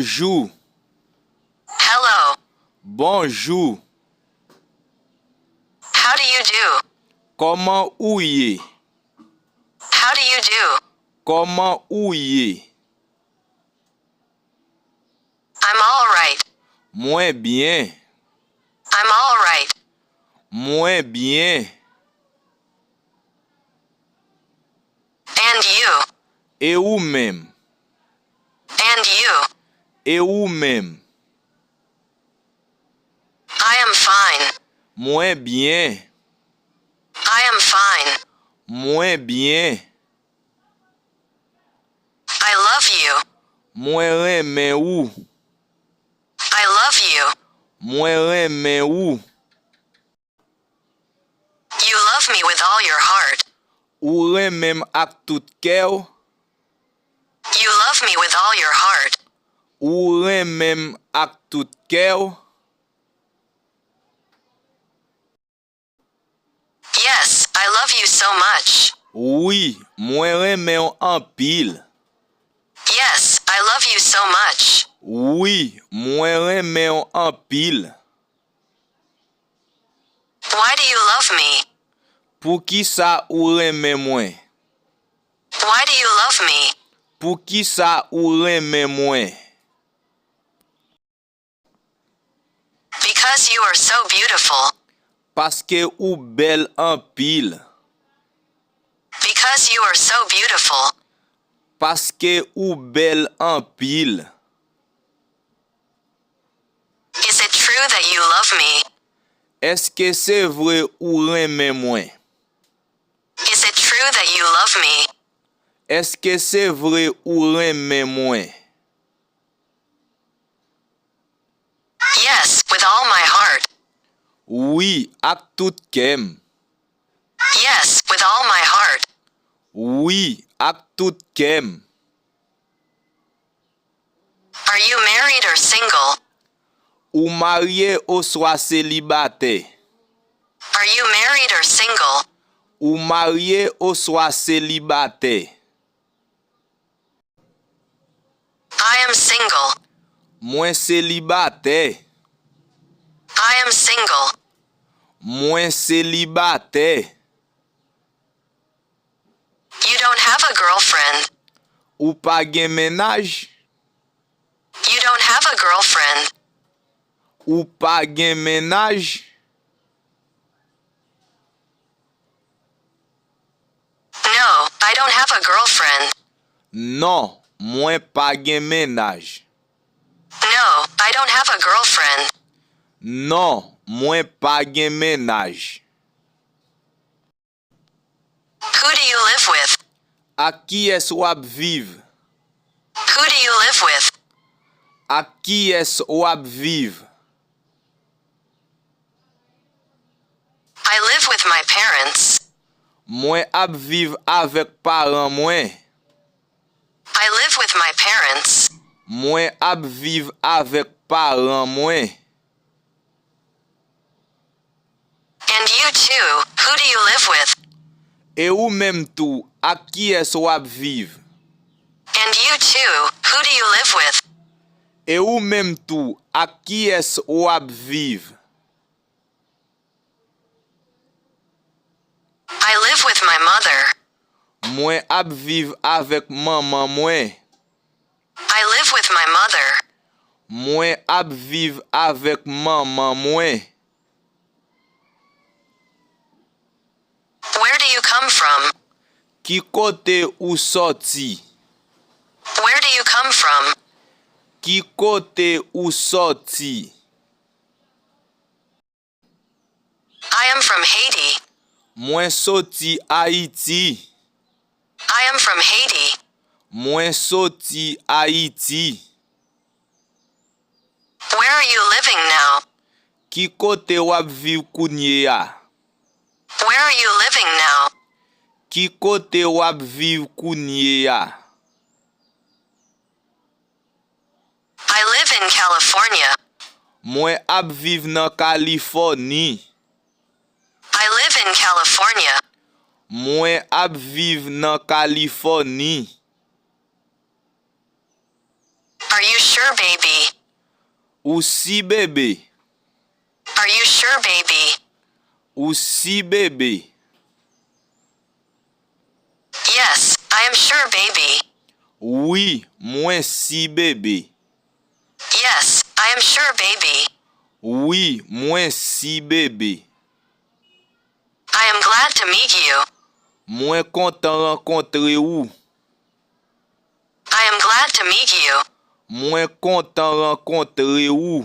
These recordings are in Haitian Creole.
Bonjour. Hello. Bonjour. How do you do? Comment ou ye? How do you do? Comment ou ye? I'm all right. Moins bien. I'm all right. Moins bien. And you? Et ou même? And you? Et ou même? I am fine. Moins bien. I am fine. Moins bien. I love you. Moins reme ou? I love you. Moins reme ou? You love me with all your heart. Ou remem ak tout cœur? You love me with all your heart. Ou remem ak tout cœur? Yes, I love you so much. Oui, moi reme ou en pile. Yes, I love you so much. Oui, moi reme ou en pile. Why do you love me? Pour qui ça ou reme moi? Why do you love me? Pour qui ça ou reme moi? Because you are so beautiful. Parce que ou belle en pile. Because you are so beautiful. Parce que ou belle en pile. Is it true that you love me? Est-ce que c'est vrai ou reme moi? Is it true that you love me? Est-ce que c'est vrai ou reme moi? Yes, with all my heart. Oui, ak tout kem. Yes, with all my heart. Oui, ak tout kem. Are you married or single? Ou marié ou soit célibataire. Are you married or single? Ou marié ou soit célibataire. I am single. Moins célibataire. I am single. Moins célibataire. You don't have a girlfriend. Ou pa gen ménage. You don't have a girlfriend. Ou pa gen ménage. No, I don't have a girlfriend. Non, moins pa gen ménage. No, I don't have a girlfriend. Non, moins pa gen ménage. Who do you live with? A qui est wap vive? Who do you live with? A qui est wap vive? I live with my parents. Mwen ap vive avec parents mwen. I live with my parents. Mwen ap vive avec parents mwen. And you too, who do you live with? Et ou même tout, a qui est wap vive? And you too, who do you live with? Et ou même tout, a qui est wap vive? I live with my mother. Mwen ap vive avec maman mwen. I live with my mother. Mwen ap vive avec maman mwen. Where do you come from? Ki kote ou sorti? Where do you come from? Ki kote ou sorti? I am from Haiti. Mwen sorti Haïti. I am from Haiti. Mwen sorti Haïti. Where are you living now? Ki kote wap vive kounye ya? Where are you living now? Ki kote wap vive kounye ya? I live in California. Mwen ap vive nan Californie. I live in California. Mwen ap vive nan Californie. Are you sure, baby? Ou si bébé. Are you sure, baby? Ou si bébé. Yes, I am sure, baby. Oui, moi si bébé. Yes, I am sure, baby. Oui, moi si bébé. I am glad to meet you. Moi content rencontrer ou. I am glad to meet you. Moi content rencontrer ou.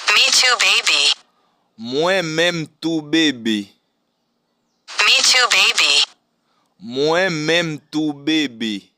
Me too, baby. Moi même tout bébé. Me too, baby. Moi même tout bébé.